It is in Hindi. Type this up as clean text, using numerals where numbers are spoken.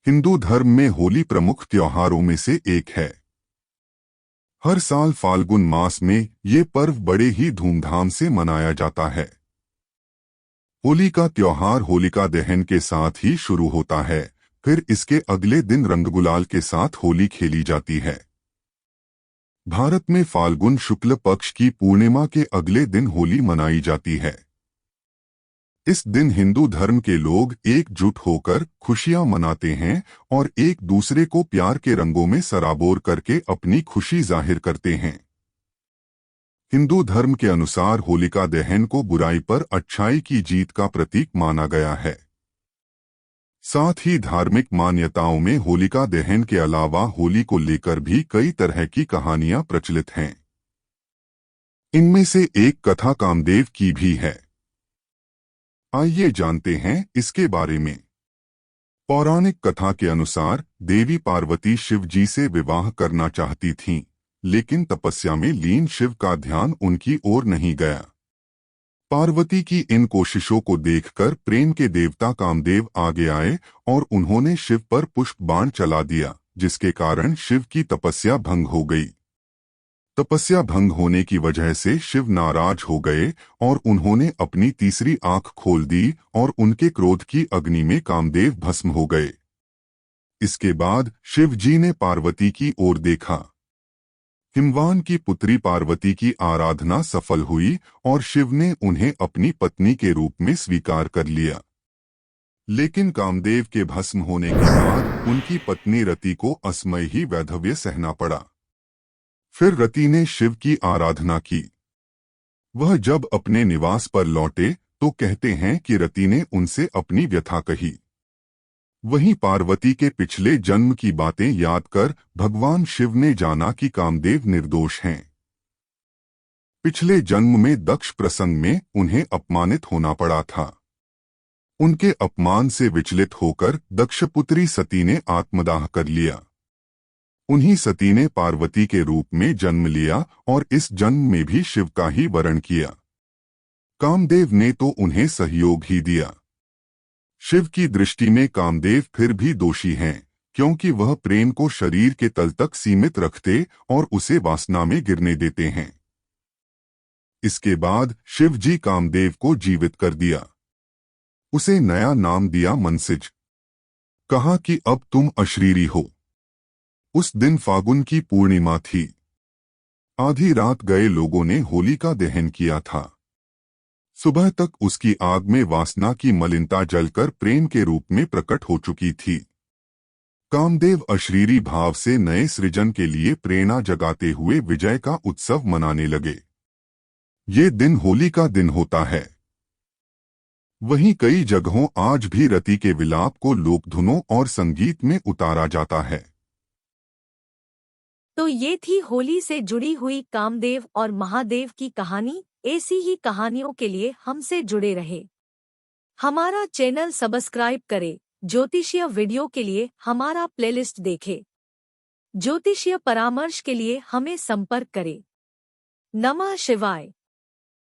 हिंदू धर्म में होली प्रमुख त्योहारों में से एक है। हर साल फाल्गुन मास में ये पर्व बड़े ही धूमधाम से मनाया जाता है। होली का त्योहार होलिका दहन के साथ ही शुरू होता है, फिर इसके अगले दिन रंग गुलाल के साथ होली खेली जाती है। भारत में फाल्गुन शुक्ल पक्ष की पूर्णिमा के अगले दिन होली मनाई जाती है। इस दिन हिंदू धर्म के लोग एकजुट होकर खुशियां मनाते हैं और एक दूसरे को प्यार के रंगों में सराबोर करके अपनी खुशी जाहिर करते हैं। हिंदू धर्म के अनुसार होलिका दहन को बुराई पर अच्छाई की जीत का प्रतीक माना गया है। साथ ही धार्मिक मान्यताओं में होलिका दहन के अलावा होली को लेकर भी कई तरह की कहानियां प्रचलित हैं। इनमें से एक कथा कामदेव की भी है। आइए जानते हैं इसके बारे में। पौराणिक कथा के अनुसार देवी पार्वती शिव जी से विवाह करना चाहती थीं, लेकिन तपस्या में लीन शिव का ध्यान उनकी ओर नहीं गया। पार्वती की इन कोशिशों को देखकर प्रेम के देवता कामदेव आगे आए और उन्होंने शिव पर पुष्प बाण चला दिया, जिसके कारण शिव की तपस्या भंग हो गई। तपस्या भंग होने की वजह से शिव नाराज हो गए और उन्होंने अपनी तीसरी आंख खोल दी और उनके क्रोध की अग्नि में कामदेव भस्म हो गए। इसके बाद शिव जी ने पार्वती की ओर देखा। हिमवान की पुत्री पार्वती की आराधना सफल हुई और शिव ने उन्हें अपनी पत्नी के रूप में स्वीकार कर लिया। लेकिन कामदेव के भस्म होने के बाद उनकी पत्नी रति को असमय ही वैधव्य सहना पड़ा। फिर रति ने शिव की आराधना की। वह जब अपने निवास पर लौटे तो कहते हैं कि रति ने उनसे अपनी व्यथा कही। वहीं पार्वती के पिछले जन्म की बातें याद कर भगवान शिव ने जाना कि कामदेव निर्दोष हैं। पिछले जन्म में दक्ष प्रसंग में उन्हें अपमानित होना पड़ा था। उनके अपमान से विचलित होकर दक्षपुत्री सती ने आत्मदाह कर लिया। उन्हीं सती ने पार्वती के रूप में जन्म लिया और इस जन्म में भी शिव का ही वरण किया। कामदेव ने तो उन्हें सहयोग ही दिया। शिव की दृष्टि में कामदेव फिर भी दोषी हैं, क्योंकि वह प्रेम को शरीर के तल तक सीमित रखते और उसे वासना में गिरने देते हैं। इसके बाद शिव जी कामदेव को जीवित कर दिया। उसे नया नाम दिया मनसिज। कहा कि अब तुम अशरीरी हो। उस दिन फागुन की पूर्णिमा थी। आधी रात गए लोगों ने होलिका दहन किया था। सुबह तक उसकी आग में वासना की मलिनता जलकर प्रेम के रूप में प्रकट हो चुकी थी। कामदेव अशरीरी भाव से नए सृजन के लिए प्रेरणा जगाते हुए विजय का उत्सव मनाने लगे। ये दिन होली का दिन होता है। वहीं कई जगहों आज भी रति के विलाप को लोकधुनों और संगीत में उतारा जाता है। तो ये थी होली से जुड़ी हुई कामदेव और महादेव की कहानी। ऐसी ही कहानियों के लिए हमसे जुड़े रहे। हमारा चैनल सब्सक्राइब करें। ज्योतिषीय वीडियो के लिए हमारा प्लेलिस्ट देखें। ज्योतिषीय परामर्श के लिए हमें संपर्क करें। नमः शिवाय।